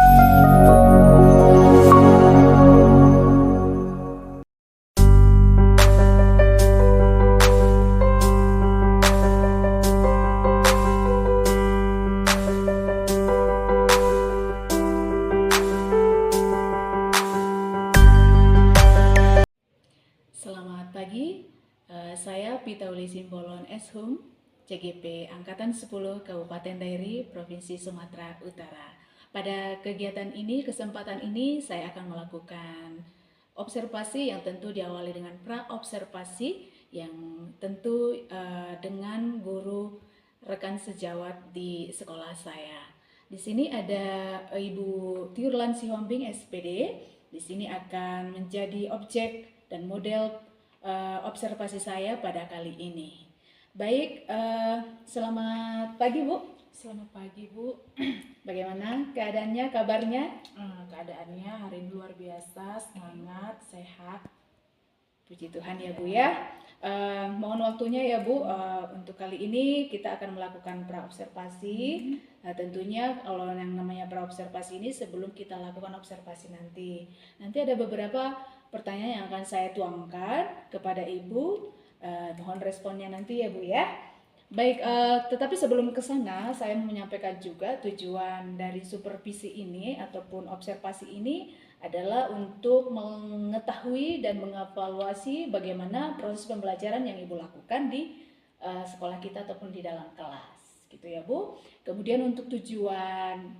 Selamat pagi, saya Pitauli Simbolon Eshum, CGP Angkatan 10 Kabupaten Dairi, Provinsi Sumatera Utara. Pada kegiatan ini, kesempatan ini saya akan melakukan observasi yang tentu diawali dengan pra-observasi yang tentu dengan guru rekan sejawat di sekolah saya. Di sini ada Ibu Tiurlan Sihombing SPD. Di sini akan menjadi objek dan model observasi saya pada kali ini. Baik, selamat pagi Bu. Selamat pagi Bu. Bagaimana keadaannya, kabarnya? Keadaannya hari ini luar biasa, semangat, sehat. Puji Tuhan ya Bu ya. Mohon waktunya ya Bu, untuk kali ini kita akan melakukan praobservasi. Tentunya kalau yang namanya praobservasi ini sebelum kita lakukan observasi nanti ada beberapa pertanyaan yang akan saya tuangkan kepada Ibu. Mohon responnya nanti ya Bu ya. Baik, tetapi sebelum ke sana saya mau menyampaikan juga tujuan dari supervisi ini ataupun observasi ini adalah untuk mengetahui dan mengevaluasi bagaimana proses pembelajaran yang Ibu lakukan di sekolah kita ataupun di dalam kelas, gitu ya Bu. Kemudian untuk tujuan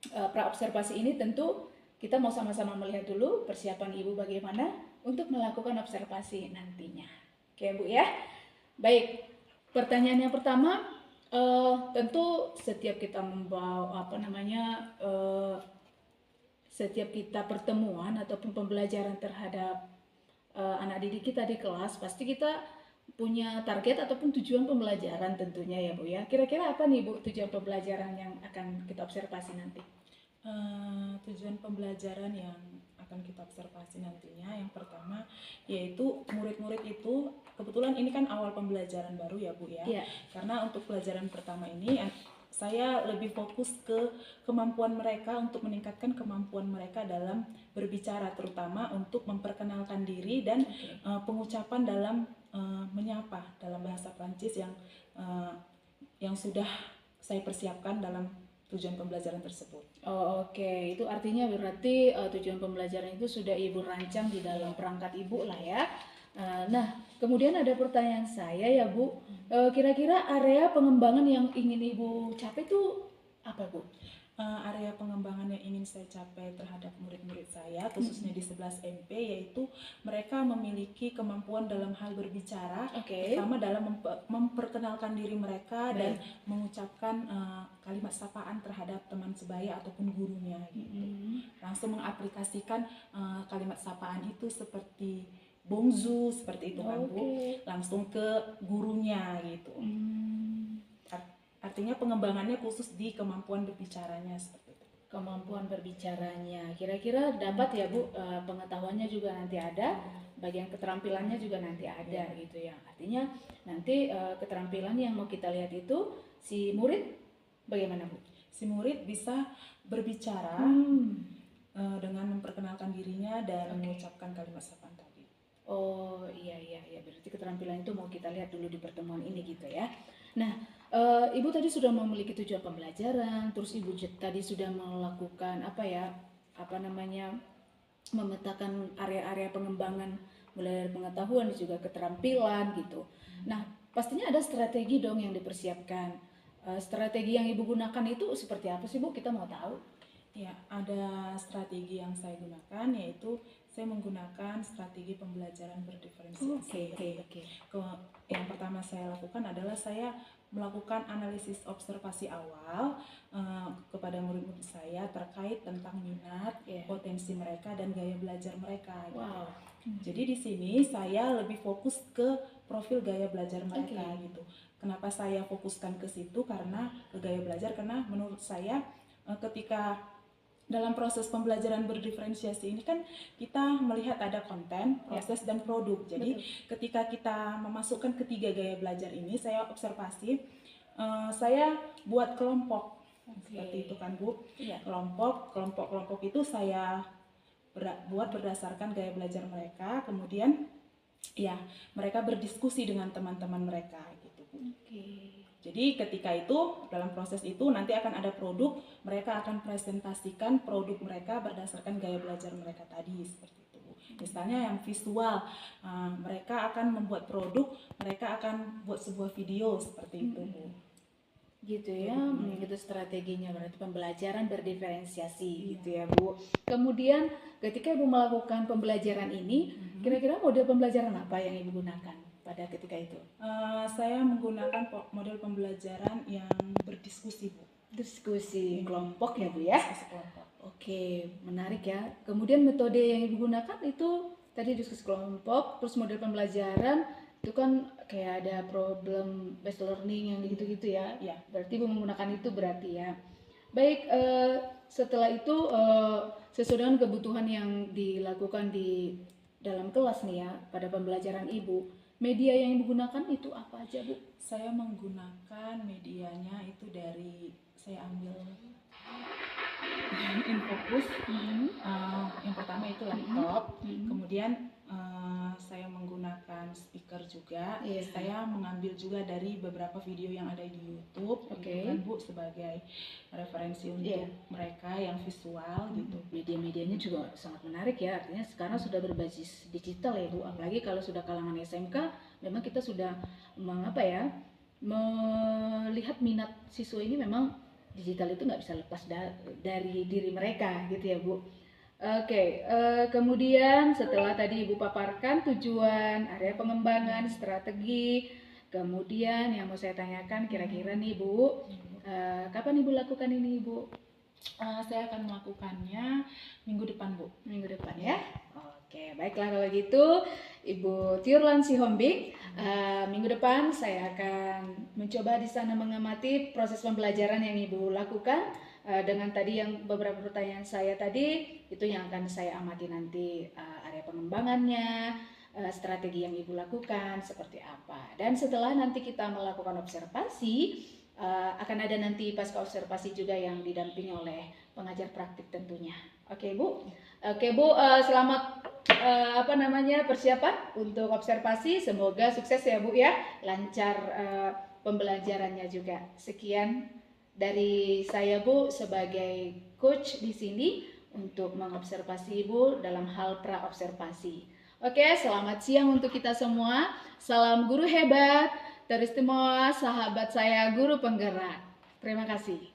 praobservasi ini tentu kita mau sama-sama melihat dulu persiapan Ibu bagaimana untuk melakukan observasi nantinya. Oke Bu ya. Baik, pertanyaan yang pertama, tentu setiap kita membawa setiap kita pertemuan ataupun pembelajaran terhadap anak didik kita di kelas, pasti kita punya target ataupun tujuan pembelajaran tentunya ya Bu ya. Kira-kira apa nih Bu tujuan pembelajaran yang akan kita observasi nanti? Tujuan pembelajaran yang akan kita observasi nantinya, yang pertama yaitu murid-murid itu, kebetulan ini kan awal pembelajaran baru ya Bu ya. Karena untuk pelajaran pertama ini saya lebih fokus ke kemampuan mereka, untuk meningkatkan kemampuan mereka dalam berbicara, terutama untuk memperkenalkan diri dan pengucapan dalam menyapa dalam bahasa Prancis yang sudah saya persiapkan dalam tujuan pembelajaran tersebut. Oke. Itu artinya berarti tujuan pembelajaran itu sudah Ibu rancang di dalam perangkat Ibu lah ya. Nah, kemudian ada pertanyaan saya ya Bu, kira-kira area pengembangan yang ingin Ibu capai itu apa Bu? Area pengembangan yang ingin saya capai terhadap murid-murid saya, khususnya di 11 MP, yaitu mereka memiliki kemampuan dalam hal berbicara, terutama dalam memperkenalkan diri mereka dan mengucapkan kalimat sapaan terhadap teman sebaya ataupun gurunya gitu. Langsung mengaplikasikan kalimat sapaan itu seperti bonjour, seperti itu kan Bu, langsung ke gurunya gitu. Artinya pengembangannya khusus di kemampuan berbicaranya seperti itu. Kemampuan berbicaranya, kira-kira dapat ya Bu, pengetahuannya juga nanti ada, bagian keterampilannya juga nanti ada gitu ya. Artinya nanti keterampilan yang mau kita lihat itu si murid bagaimana Bu? Si murid bisa berbicara dengan memperkenalkan dirinya dan mengucapkan kalimat sapaan tadi. Oh iya, berarti keterampilan itu mau kita lihat dulu di pertemuan ini gitu ya. Nah, Ibu tadi sudah memiliki tujuan pembelajaran, terus Ibu tadi sudah melakukan memetakan area-area pengembangan mulai dari pengetahuan dan juga keterampilan gitu. Nah, pastinya ada strategi dong yang dipersiapkan. Strategi yang Ibu gunakan itu seperti apa sih Bu? Kita mau tahu. Ya, ada strategi yang saya gunakan, yaitu saya menggunakan strategi pembelajaran berdiferensiasi. Yang pertama saya lakukan adalah saya melakukan analisis observasi awal kepada murid-murid saya terkait tentang minat, potensi mereka dan gaya belajar mereka. Jadi di sini saya lebih fokus ke profil gaya belajar mereka gitu. Kenapa saya fokuskan ke situ? Karena ke gaya belajar, karena menurut saya ketika dalam proses pembelajaran berdiferensiasi ini kan kita melihat ada konten, proses, dan produk. Jadi ketika kita memasukkan ketiga gaya belajar ini, saya observasi, saya buat kelompok. Seperti itu kan Bu. Iya. Kelompok itu saya buat berdasarkan gaya belajar mereka, kemudian ya mereka berdiskusi dengan teman-teman mereka gitu Bu. Jadi ketika itu, dalam proses itu nanti akan ada produk, mereka akan presentasikan produk mereka berdasarkan gaya belajar mereka tadi, seperti itu. Misalnya yang visual, mereka akan membuat produk, mereka akan buat sebuah video, seperti itu Bu. Gitu ya, itu strateginya, berarti pembelajaran berdiferensiasi gitu ya Bu. Kemudian ketika Ibu melakukan pembelajaran ini, kira-kira model pembelajaran apa yang Ibu gunakan pada ketika itu? Saya menggunakan model pembelajaran yang berdiskusi Bu. Diskusi kelompok ya Bu ya? Diskusi kelompok. Oke, menarik ya. Kemudian metode yang Ibu gunakan itu tadi diskusi kelompok, terus model pembelajaran itu kan kayak ada problem based learning yang gitu-gitu ya. Ya. Berarti Ibu menggunakan itu berarti ya. Baik, setelah itu sesuai dengan kebutuhan yang dilakukan di dalam kelas nih ya, pada pembelajaran Ibu, media yang Ibu gunakan itu apa aja Bu? Saya menggunakan medianya itu dari, saya ambil Infocus. Yang pertama itu laptop, kemudian saya menggunakan speaker juga. Saya mengambil juga dari beberapa video yang ada di YouTube, kan Bu, sebagai referensi untuk mereka yang visual gitu. Media-medianya juga sangat menarik ya, artinya sekarang sudah berbasis digital ya Bu, apalagi kalau sudah kalangan SMK, memang kita sudah melihat minat siswa ini memang digital itu nggak bisa lepas dari diri mereka gitu ya Bu. Oke, kemudian setelah tadi Ibu paparkan tujuan, area pengembangan, strategi, kemudian yang mau saya tanyakan kira-kira nih Bu, kapan Ibu lakukan ini Ibu? Saya akan melakukannya minggu depan Bu. Minggu depan ya? Oke, baiklah kalau gitu Ibu Tiurlan Sihombing, minggu depan saya akan mencoba di sana mengamati proses pembelajaran yang Ibu lakukan. Dengan tadi yang beberapa pertanyaan saya tadi, itu yang akan saya amati nanti, area pengembangannya, strategi yang Ibu lakukan seperti apa. Dan setelah nanti kita melakukan observasi, akan ada nanti pasca observasi juga yang didampingi oleh pengajar praktik tentunya. Oke Bu, selamat persiapan untuk observasi. Semoga sukses ya Bu ya, lancar pembelajarannya juga. Sekian dari saya Bu sebagai coach di sini untuk mengobservasi Ibu dalam hal pra-observasi. Oke, selamat siang untuk kita semua. Salam guru hebat, teristimewa sahabat saya guru penggerak. Terima kasih.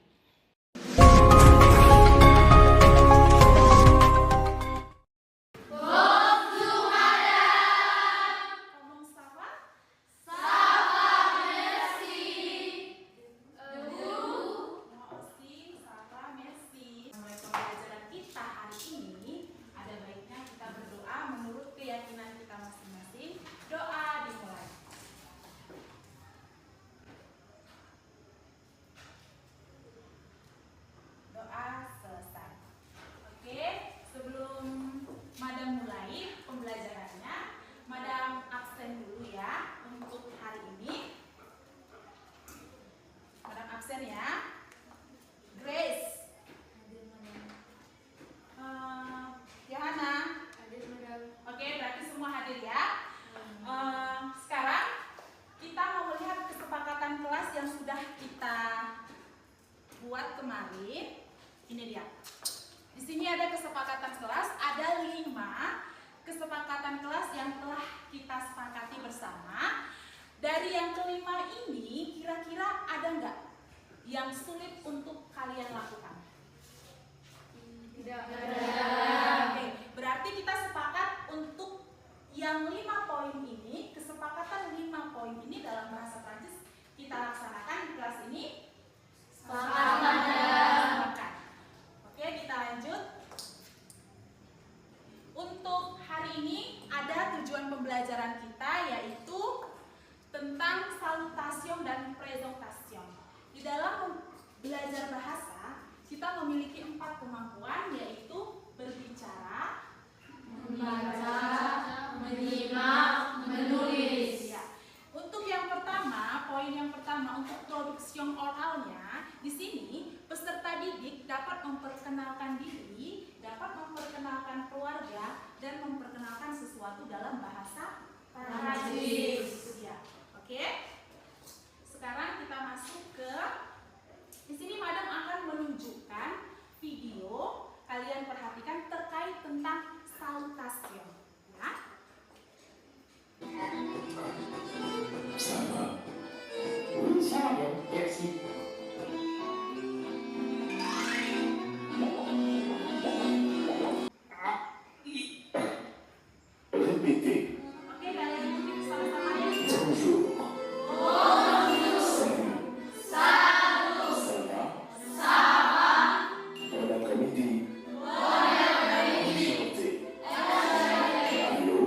Buat kemarin, ini dia. Di sini ada kesepakatan kelas, ada 5 kesepakatan kelas yang telah kita sepakati bersama. Dari yang kelima ini, kira-kira ada nggak yang sulit untuk kalian lakukan? Tidak ada. Oke, berarti kita sepakat untuk yang 5 poin ini, kesepakatan 5 poin ini dalam bahasa Prancis kita laksanakan di kelas ini. Sepakat. Oke, kita lanjut. Untuk hari ini ada tujuan pembelajaran kita yaitu tentang salutation dan presentation. Di dalam belajar bahasa, sesuatu dalam bahasa Prancis. Ya, oke. Sekarang kita masuk ke di sini Madam akan menunjukkan video. Kalian perhatikan terkait tentang salutation. Ya. Ça va? Oui, ça va bien, merci. Répétez. Oke, kalian ikuti bersama-sama ya. Bonjour. Salut. Ça va? Bon après-midi. Enchanté. Allô?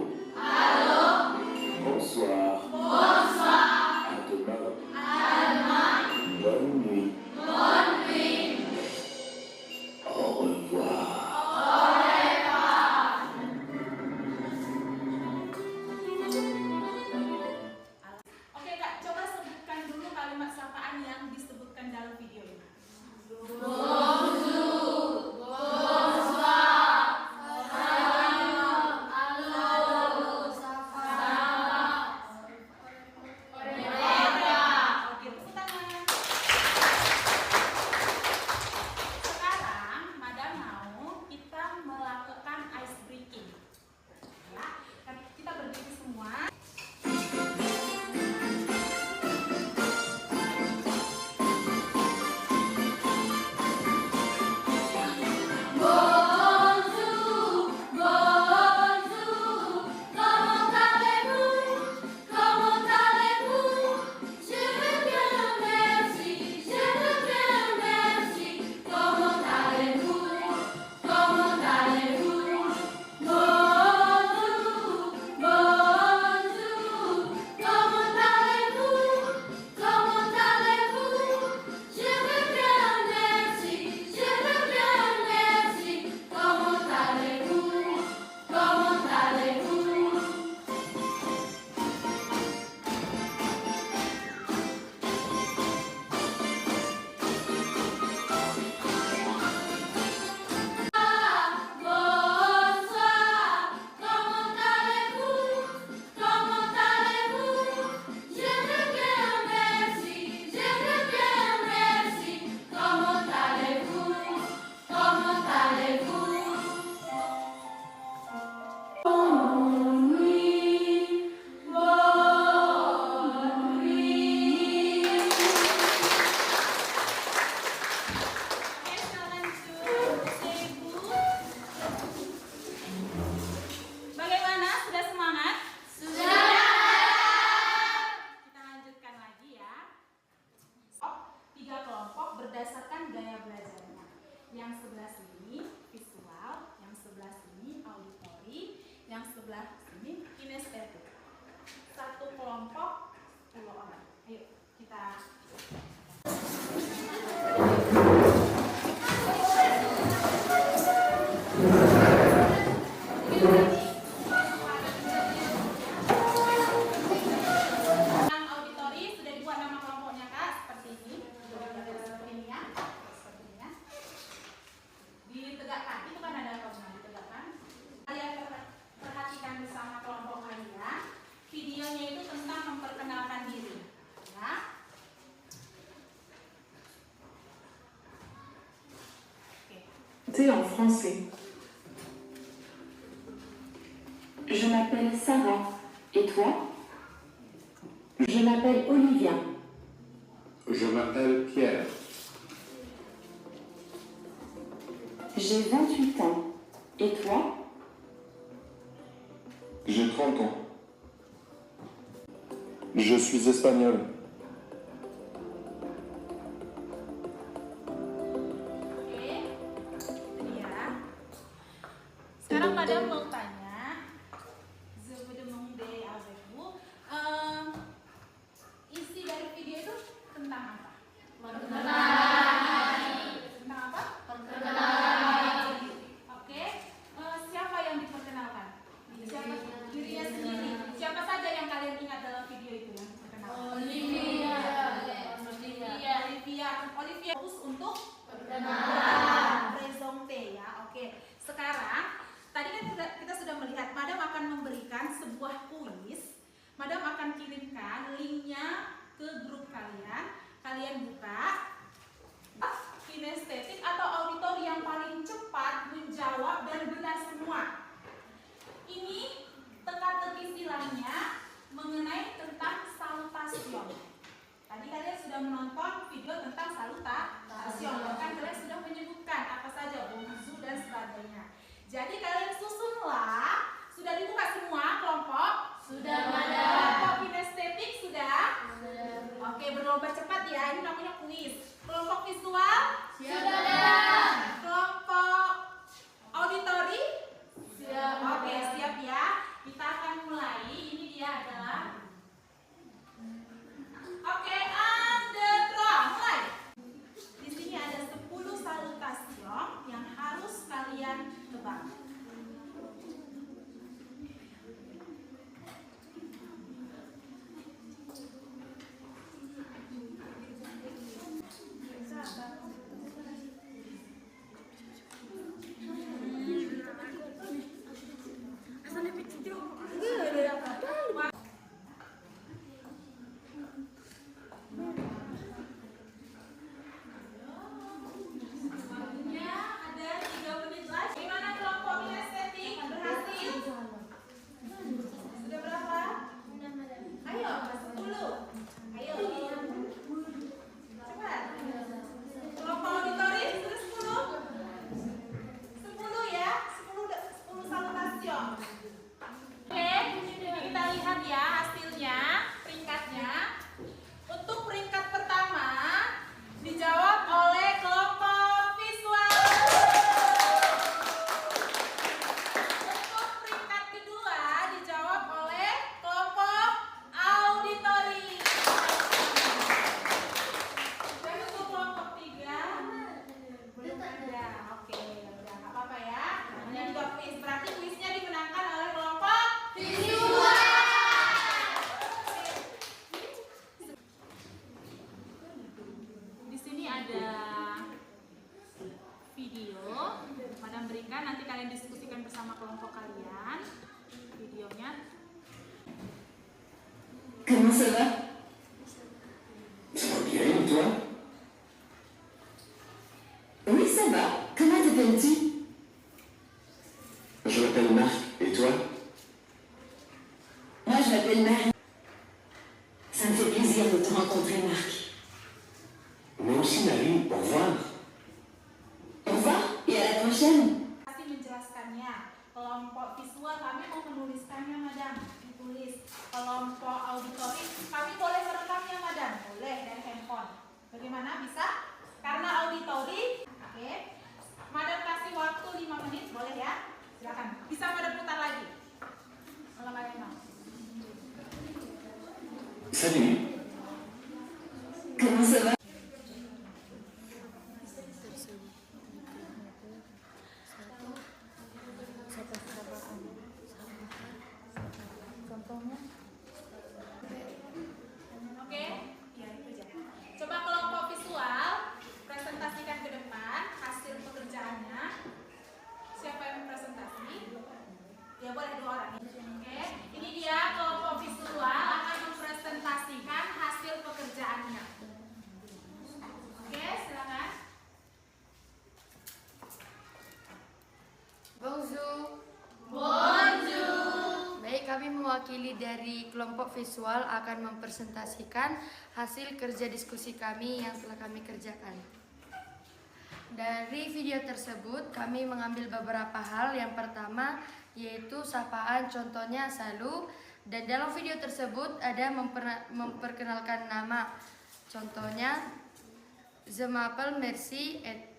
Bonsoir. À demain. Bonne nuit. Au revoir. Oke Kak, coba sebutkan dulu kalimat sapaan yang disebutkan dalam video ini. Oke, tepuk tangan. Sekarang Madam mau kita melakukan ice breaking. Ya, kita berdiri semua. Oke, kita lanjut. Ibu. Bagaimana? Sudah semangat? Sudah. Kita lanjutkan lagi ya. 3 kelompok berdasarkan gaya belajarnya. Yang sebelah sini visual, yang sebelah sini auditori, yang sebelah sini kinestetik. 1 kelompok 10 orang. Ayo kita Yang auditori sudah dibuat nama kelompoknya Kak, seperti ini. Seperti ini ya. Seperti ini ya. Ditegakkan, itu kan ada kelompok ditegakkan. Kalian perhatikan bersama kelompok kalian. Videonya itu tentang memperkenalkan diri. Ya. Oke. C'est en français. Je m'appelle Sarah. Et toi? Je m'appelle Olivia. Je m'appelle Pierre. J'ai 28 ans. Et toi? J'ai 30 ans. Je suis espagnol. Oke. Ini ya. Sekarang Madam mau tanya. Je vous demande avec vous. Isi dari video itu tentang apa? Tentang apa? Oke. Siapa yang diperkenalkan? Siapa? Dirinya sendiri. Siapa saja yang kalian ingat dalam video itu yang diperkenalkan? Olivia. Fokus untuk presente ya. Oke. Sekarang tadi kan kita sudah melihat Madam akan memberikan ke grup kalian. Kalian buka kinestetik atau auditori yang paling cepat menjawab dan benar semua. Ini teka-teki istilahnya mengenai tentang salutation. Tadi kalian sudah menonton video tentang salutation, bahkan kalian sudah menyebutkan apa saja bonjour dan sebagainya. Jadi kalian susunlah. Sudah dibuka semua kelompok? Sudah. Kelompok kinestetik sudah? Oke, berlomba cepat ya. Ini namanya kuis. Kelompok visual? Sudah. Kelompok auditori? Siap. Oke, siap ya. Kita akan mulai. Ini dia adalah. Oke, mulai. Di sini ada 10 salutation yang harus kalian tebak. Waktunya ada 3 menit lagi. Gimana kelompok kinestetik? Berhasil? Sudah berapa? Ayo, 10. Ayo. Cepat. Kelompok auditori sudah 10? 10 ya? 10 salutation. Oke, kita lihat ya hasilnya, peringkatnya. Untuk peringkat pertama dijawab oleh kelompok visual. Untuk peringkat kedua dijawab oleh kelompok auditori. Dan untuk kelompok 3 belum ada. Oke, udah nggak apa-apa ya. Ini juga kuis. Berarti kuisnya dimenangkan oleh kelompok visual. Di sini ada video, Madam berikan, nanti kalian diskusikan bersama kelompok kalian videonya. Comment ça va? Ça va bien, et toi? Oui, ça va. Comment t'appelles-tu? Je m'appelle Marc, et toi? Moi, je m'appelle Marie. Ça me fait plaisir de te rencontrer, Marc. Moi aussi, Marie, au revoir. Au revoir et à la prochaine. Pasti menjelaskannya. Kelompok visual kami mau menuliskannya, Madam. Ditulis. Kelompok auditori kami boleh merekamnya, Madam. Boleh dari handphone. Bagaimana? Bisa? Karena auditori. Oke. Madam kasih waktu 5 menit, boleh ya? Silakan. Bisa Madam putar lagi. Kalau Madam mau. Salut. Comment ça va? Oke? Ya, itu aja. Coba kelompok visual presentasikan ke depan hasil pekerjaannya. Siapa yang presentasi? Ya boleh 2 orang. Oke, ini dia kelompok visual akan mempresentasikan hasil pekerjaannya. Oke, silakan. Bonjour. Bonjour. Baik, kami mewakili dari kelompok visual akan mempresentasikan hasil kerja diskusi kami yang telah kami kerjakan. Dari video tersebut kami mengambil beberapa hal. Yang pertama yaitu sapaan, contohnya salut. Dan dalam video tersebut ada memperkenalkan nama. Contohnya je m'appelle Merci et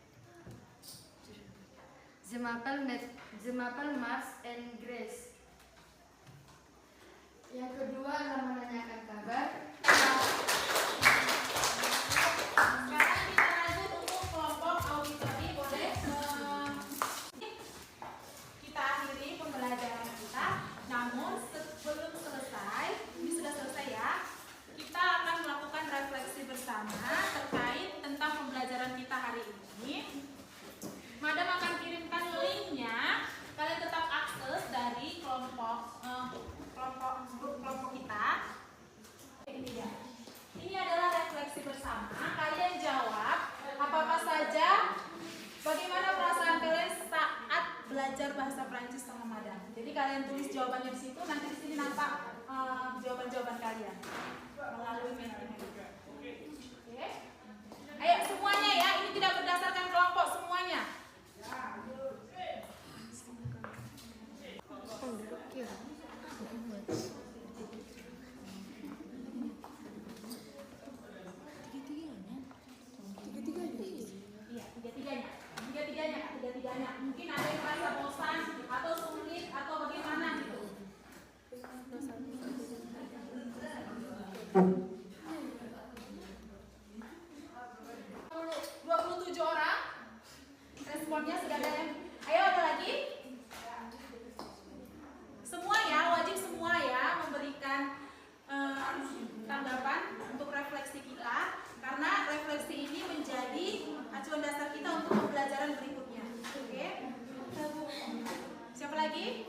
je m'appelle Mars and Grace. Yang kedua adalah menanyakan kabar. Sekarang kita lanjut untuk kelompok auditori. Boleh kita akhiri pembelajaran kita. Namun sebelum selesai, ini sudah selesai ya. Kita akan melakukan refleksi bersama terkait tentang pembelajaran kita hari ini. Madam akan kirimkan linknya. Kalian tetap akses dari kelompok kita. Ini belajar bahasa Prancis setengah madang. Jadi kalian tulis jawabannya di situ, nanti di sini nampak jawaban-jawaban kalian melalui metode. Oke. Ayo semuanya ya, ini tidak berdasarkan kelompok semuanya. Tiga-tiganya. Mungkin ada yang merasa bosan atau sulit atau bagaimana gitu. 27 orang responnya sudah ada yang. Ayo ada lagi? Semua ya, wajib semua ya memberikan tanggapan untuk refleksi kita, karena refleksi ini menjadi acuan dasar kita untuk pembelajaran berikutnya. Oke? Siapa lagi?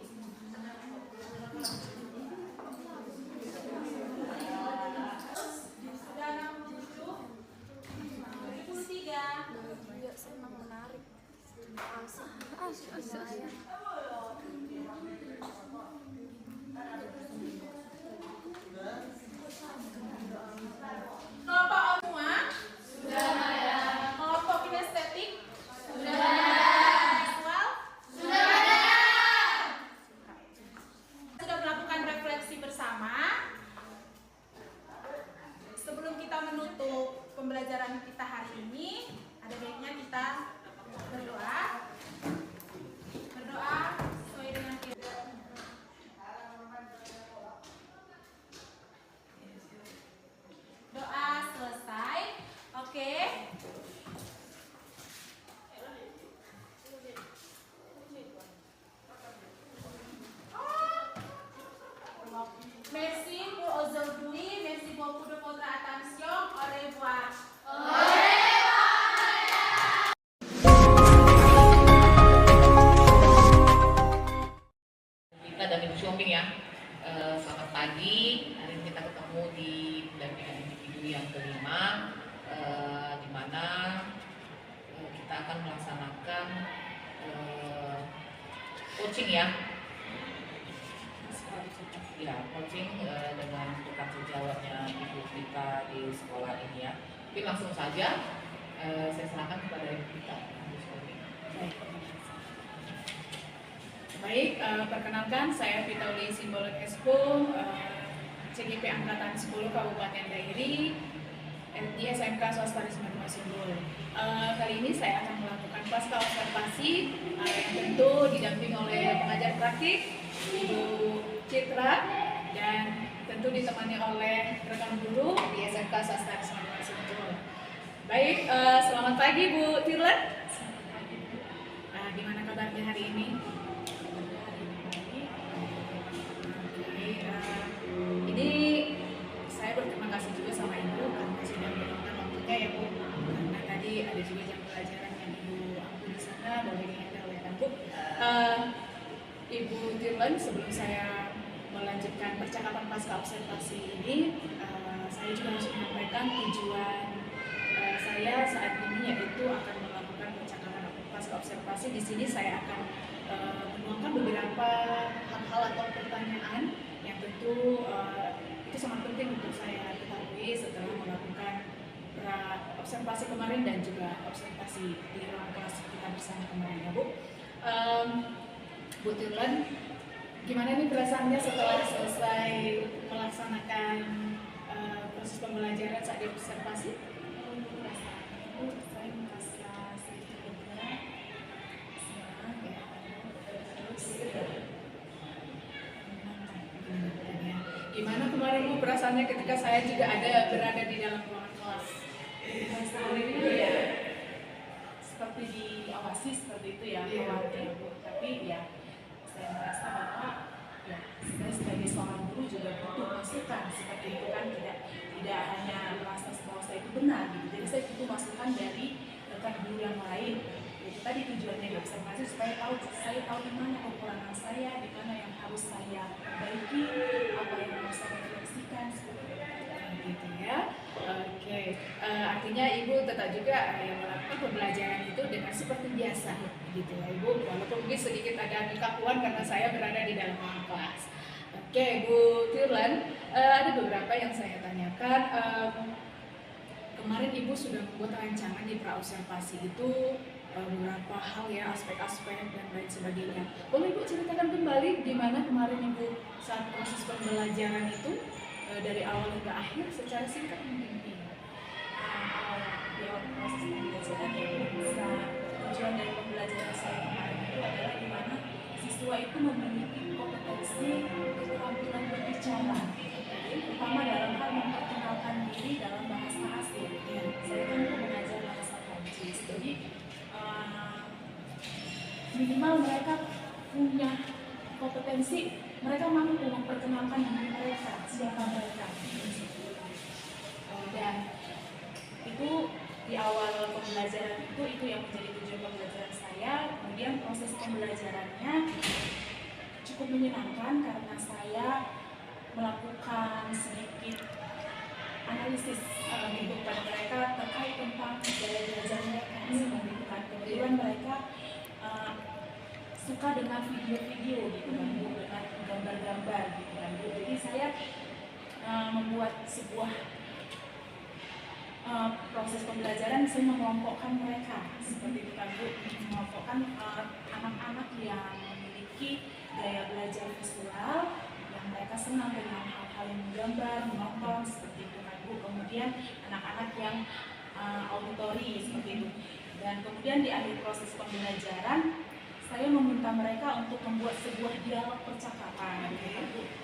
Sudah 67, 73. Senang menarik. Kelompok semua? Sudah ada. Kelompok kinestetik? Sudah ada. Visual? Sudah ada. Sudah melakukan refleksi bersama. Sebelum kita menutup pembelajaran kita hari ini, ada baiknya kita berdoa. Berdoa sesuai dengan kita. Doa selesai. Oke. Merci pour aujourd'hui. Merci beaucoup de votre attention. Au revoir. Kita dan Ibu Siombing ya. Selamat pagi. Hari ini kita ketemu di pendampingan individu yang kelima, di mana kita akan melaksanakan coaching ya. Ya, coaching dengan tukar sejawatnya Ibu kita di sekolah ini ya. Tapi langsung saja saya serahkan kepada Ibu kita, Ibu Siombing. Baik, perkenalkan saya Vitauli Simbolon Espo, CGP Angkatan 10 Kabupaten Dairi, di SMK Swasta Risma II Simbol. Kali ini saya akan melakukan pasca observasi yang tentu didampingi oleh pengajar praktik Ibu Citra dan tentu ditemani oleh rekan guru di SMK Swasta Risma II Simbol. Baik, selamat pagi Bu Tirlan. Gimana kabarnya hari ini? Ini saya berterima kasih juga sama Ibu karena sudah meluangkan waktunya ya Bu. Karena tadi ada juga jam pelajaran yang Ibu ambil di sana, boleh diingatkan oleh Bu. Ibu Tirlan, sebelum saya melanjutkan percakapan pasca observasi ini, saya juga harus menyampaikan tujuan saya saat ini, yaitu akan melakukan percakapan pasca observasi. Di sini saya akan menuangkan beberapa hal-hal atau pertanyaan yang tentu itu sangat penting untuk saya ketahui setelah melakukan observasi kemarin dan juga observasi di ruang kelas kita bersama kemarin ya Bu. Bu Tirlan, gimana nih perasaannya setelah selesai melaksanakan proses pembelajaran saat di observasi? Saya merasa sedikit lega, senang ya, terus menyenangkan. Gimana kemarin Bu perasaannya ketika saya juga berada di dalam ruangan kelas? Itu ya seperti diawasi seperti itu ya, khawatir Bu. Tapi ya saya merasa bahwa ya saya sebagai seorang guru juga butuh masukan seperti itu kan, tidak hanya merasa bahwa saya itu benar gitu. Jadi saya butuh masukan dari rekan guru yang lain. Itu tadi tujuannya di observasi supaya saya tahu di mana kekurangan saya, di mana yang harus saya perbaiki, apa yang harus saya refleksikan seperti itu. gitu ya. Oke, artinya Ibu tetap juga yang melakukan pembelajaran itu dengan seperti biasa gitu ya Ibu, walaupun mungkin sedikit ada kekakuan karena saya berada di dalam kelas. Oke, Bu Tirlan, ada beberapa yang saya tanyakan. Kemarin Ibu sudah membuat rancangan di praobservasi itu beberapa hal ya, aspek-aspek dan lain sebagainya. Boleh Ibu ceritakan kembali di mana kemarin Ibu saat proses pembelajaran itu dari awal hingga akhir secara singkat mungkin? Di awal proses pembelajaran tujuan dari pembelajaran saya kemarin itu adalah di mana siswa itu memiliki kompetensi keterampilan berbicara, terutama dalam hal memperkenalkan diri dalam bahasa asing. Saya kan mengajar bahasa Prancis, jadi minimal mereka punya kompetensi, mereka mampu memperkenalkan diri mereka, siapa mereka. Dan itu di awal pembelajaran itu yang menjadi tujuan pembelajaran saya. Kemudian proses pembelajarannya cukup menyenangkan karena saya melakukan sedikit analisis kepada mereka terkait tentang gaya belajar mereka. Seperti itu kan, kebetulan mereka suka dengan video-video gitu kan, dengan gambar-gambar gitu kan. Jadi saya membuat sebuah proses pembelajaran, saya mengelompokkan mereka seperti itu kan Bu, mengelompokkan anak-anak yang memiliki gaya belajar visual, yang mereka senang dengan hal-hal yang menggambar, menonton seperti itu kan Bu. Kemudian anak-anak yang auditori seperti itu. Dan kemudian di akhir proses pembelajaran saya meminta mereka untuk membuat sebuah dialog percakapan.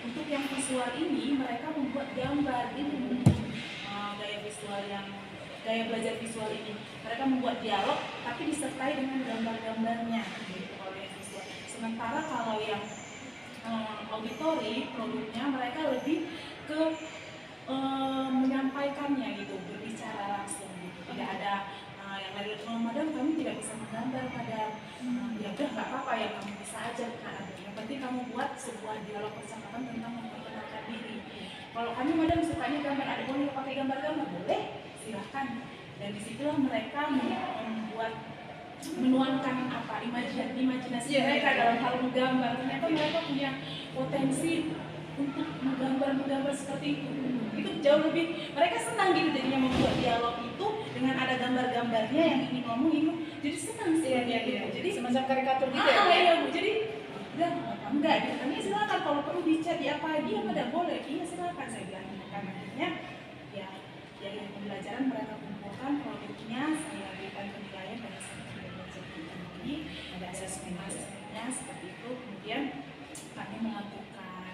Untuk yang visual ini mereka membuat gambar ini. Gaya belajar visual ini mereka membuat dialog tapi disertai dengan gambar-gambarnya gitu, kalau yang visual. Sementara kalau yang auditori produknya mereka lebih ke menyampaikannya gitu, berbicara langsung gitu. Tidak ada yang lagi madam kami tidak bisa menggambar madam, ya udah nggak apa-apa yang kamu bisa aja kan, yang penting kamu buat sebuah dialog percakapan tentang memperkenalkan diri. Kalau kami madam sukanya gambar, ada boleh pakai gambar-gambar, boleh silahkan. Dan disitulah mereka membuat, menuangkan apa imajinasi mereka dalam hal menggambar. Ternyata mereka punya potensi untuk menggambar seperti itu. Itu jauh lebih, mereka senang gitu jadinya membuat dialog itu dengan ada gambar-gambarnya yang ini ngomong ini, jadi senang sih gitu. Jadi semacam karikatur gitu ya? Iya Bu, jadi udah enggak gitu kan, ya silakan kalau perlu dicat di apa dia pada boleh, iya silakan saya bilang. Karena akhirnya ya dari pembelajaran mereka kumpulkan produknya, saya berikan penilaian pada saat belajar ini, ada asesmennya seperti itu. Kemudian kami melakukan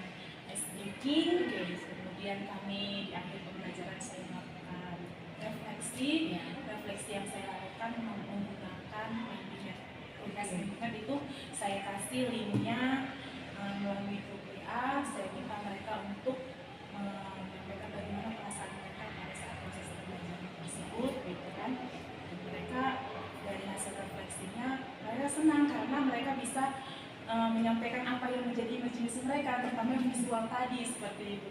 ice breaking, kemudian kami di akhir pembelajaran saya melakukan refleksi. Refleksi yang saya lakukan menggunakan Mentimeter itu saya kasih linknya melalui grup WA. Saya minta mereka untuk menyampaikan bagaimana perasaan mereka pada saat proses pembelajaran tersebut, gitu kan. Dan mereka dari hasil refleksinya mereka senang karena mereka bisa menyampaikan apa yang menjadi imajinasi mereka, terutama visual tadi seperti itu.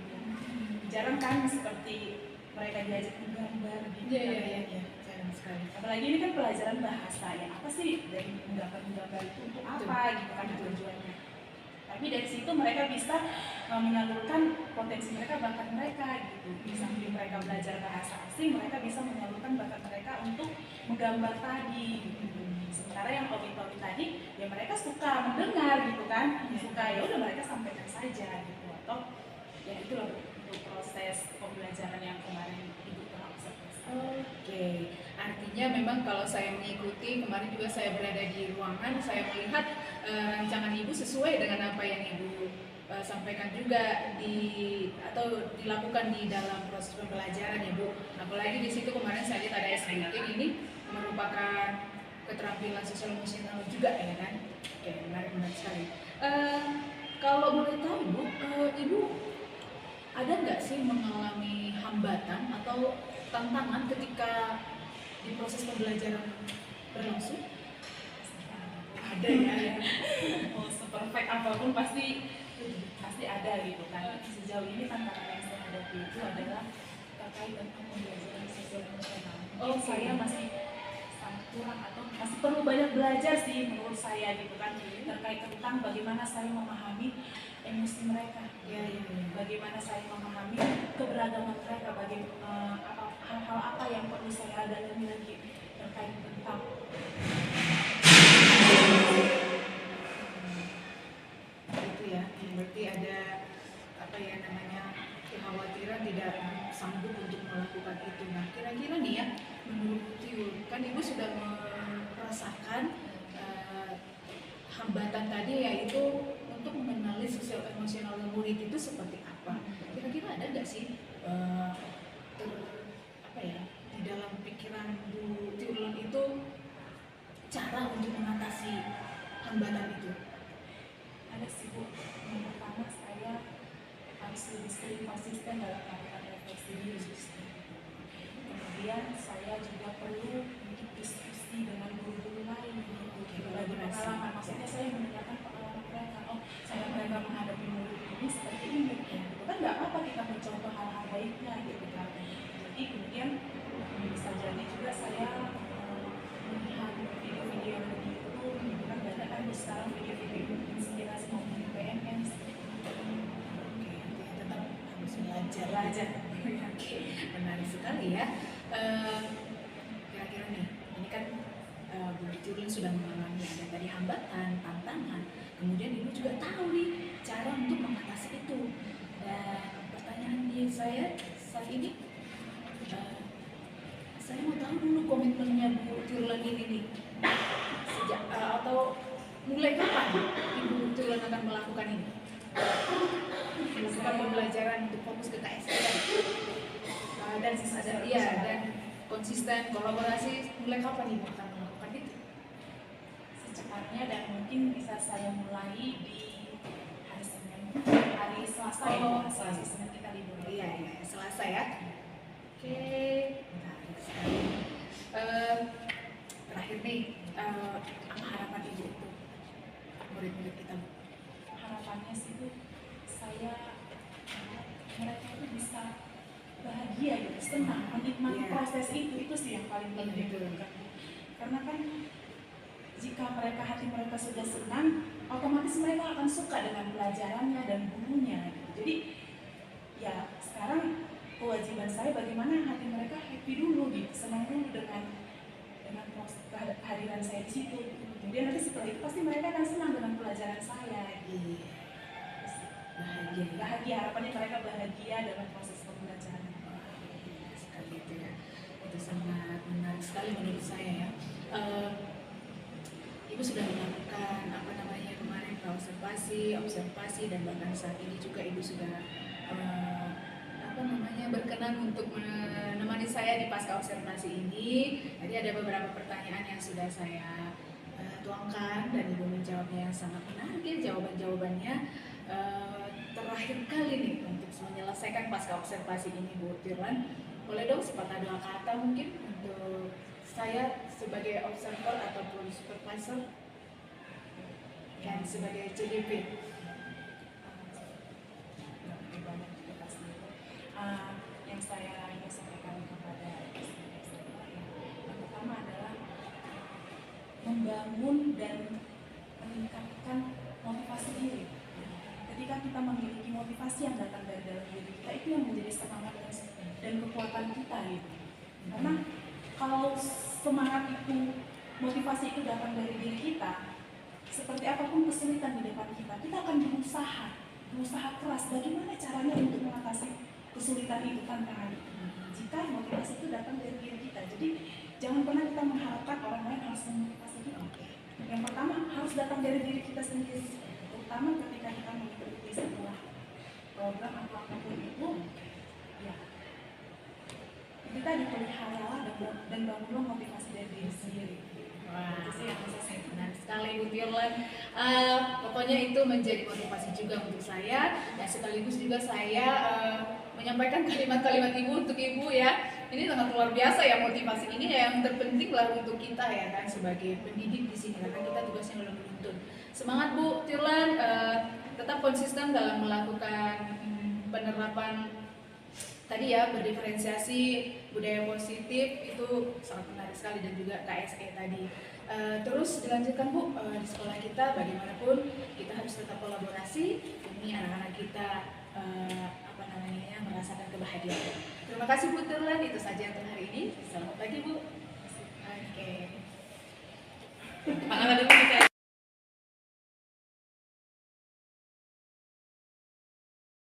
Jarang kan seperti mereka diajak menggambar gitu. Iya. Jarang sekali. Apalagi ini kan pelajaran bahasa ya. Apa sih dari menggambar itu untuk apa gitu kan tujuannya. Tapi dari situ mereka bisa menyalurkan potensi mereka, bakat mereka gitu. Di samping mereka belajar bahasa asing, mereka bisa menyalurkan bakat mereka untuk menggambar tadi gitu. Sementara yang auditori tadi ya mereka suka mendengar gitu kan, suka ya udah mereka sampaikan saja gitu. Atau ya itulah untuk proses pembelajaran yang kemarin Ibu telah observasi. Oke, artinya memang kalau saya mengikuti, kemarin juga saya berada di ruangan, saya melihat rancangan Ibu sesuai dengan apa yang Ibu sampaikan juga atau dilakukan di dalam proses pembelajaran ya Bu. Apalagi di situ kemarin saya lihat ada SBT, ini merupakan keterampilan sosial emosional juga ya kan. Oke, menarik sekali. Kalau boleh tahu Bu, Ibu ada nggak sih mengalami hambatan atau tantangan ketika di proses pembelajaran berlangsung? Ada ya. Mau seperfect apapun pasti ada gitu kan. Sejauh ini tantangan yang saya hadapi itu adalah terkait tentang pembelajaran sosial emosional. Oh, saya masih sangat kurang atau masih perlu banyak belajar sih menurut saya gitu kan, terkait tentang bagaimana saya memahami emosi mereka, bagaimana saya memahami keberagaman mereka, hal-hal apa yang perlu saya dalami lagi terkait tentang itu ya, berarti ada apa ya namanya kekhawatiran tidak sanggup untuk melakukan itu. Nah, kira-kira nih ya, menurut Tiul, kan Ibu sudah merasakan hambatan tadi, yaitu untuk mengenali sosial emosional murid itu seperti apa. Kira-kira ada nggak sih apa ya di dalam pikiran Bu Tiul itu cara untuk mengatasi hambatan itu? ada sih Bu. Yang pertama, saya harus lebih sering konsisten dalam melakukan refleksi diri. Kemudian saya juga perlu untuk diskusi dengan guru-guru lain, berbagi pengalaman. Maksudnya saya mendengarkan pengalaman mereka. Oh, mereka menghadapi murid ini seperti ini. Itu kan nggak apa-apa kita mencontoh hal-hal baiknya gitu kan. Jadi kemudian bisa jadi juga saya melihat video-video yang ada di YouTube, gitu kan banyak kan sekarang video-video inspirasi maupun PNN. Tetap harus belajar. Oke, menarik sekali ya. Kira-kira nih, ini kan Bu Tiul sudah mengalami ada tadi hambatan, tantangan, kemudian Ibu juga tahu nih cara untuk mengatasi itu. Dan pertanyaan di saya saat ini, saya mau tahu dulu komitmennya Bu Tiul ini nih, sejak atau mulai kapan Ibu Tiul akan melakukan ini? Melakukan pembelajaran untuk fokus ke KSDM dan konsisten kolaborasi, mulai kapan Ibu akan melakukan itu? Secepatnya, dan mungkin bisa saya mulai di hari Senin, hari Selasa ya. Senin kita libur. Iya, Selasa ya. Oke, menarik sekali. Terakhir nih, apa harapan Ibu untuk murid-murid kita? Harapannya sih Bu, mereka itu bisa bahagia gitu, senang, menikmati proses itu sih yang paling penting. Karena kan jika hati mereka sudah senang, otomatis mereka akan suka dengan pelajarannya dan gurunya gitu. Jadi ya sekarang kewajiban saya bagaimana hati mereka happy dulu gitu, senang dulu dengan proses kehadiran saya di situ. Kemudian nanti setelah itu pasti mereka akan senang dengan pelajaran saya. Bahagia, harapannya mereka bahagia dengan proses pembelajaran. Sekali itu ya, itu sangat menarik sekali menurut saya ya. Ibu sudah melakukan kemarin observasi, dan bahkan saat ini juga Ibu sudah berkenan untuk menemani saya di pasca observasi ini. Tadi ada beberapa pertanyaan yang sudah saya tuangkan dan Ibu menjawabnya yang sangat menarik ya, jawabannya. Terakhir kali nih untuk menyelesaikan pasca observasi ini Bu Tiul, boleh dong sepatah dua kata mungkin untuk saya sebagai observer ataupun supervisor dan sebagai CDP. Yang saya ingin sampaikan kepada yang pertama adalah membangun dan meningkatkan motivasi diri. Ketika kita memiliki motivasi yang datang dari dalam diri kita, itu yang menjadi semangat dan kekuatan kita gitu. Karena kalau semangat itu, motivasi itu datang dari diri kita, seperti apapun kesulitan di depan kita akan berusaha keras bagaimana caranya untuk mengatasi kesulitan itu, tantangan itu. Jika motivasi itu datang dari diri kita, jadi jangan pernah kita mengharapkan orang lain harus memotivasi kita. Yang pertama harus datang dari diri kita sendiri, terutama ketika kita mengikuti sebuah program atau apapun itu, ya kita dipelihara dan bangunlah motivasi dari diri sendiri. Wah, itu sih yang bisa saya benar sekali Bu Tiul. Pokoknya itu menjadi motivasi juga untuk saya, dan sekaligus juga saya menyampaikan kalimat-kalimat Ibu untuk Ibu ya. Ini sangat luar biasa ya, motivasi ini yang terpenting lah untuk kita ya kan, sebagai pendidik di sini, karena kita tugasnya adalah menuntun. Semangat Bu Tiul, tetap konsisten dalam melakukan penerapan tadi ya berdiferensiasi budaya positif itu sangat menarik sekali dan juga KSE tadi. Terus dilanjutkan Bu, di sekolah kita bagaimanapun kita harus tetap kolaborasi demi anak-anak kita merasakan kebahagiaan. Terima kasih Bu Turlan, itu saja untuk hari ini. Selamat pagi Bu. Oke. Tangan ada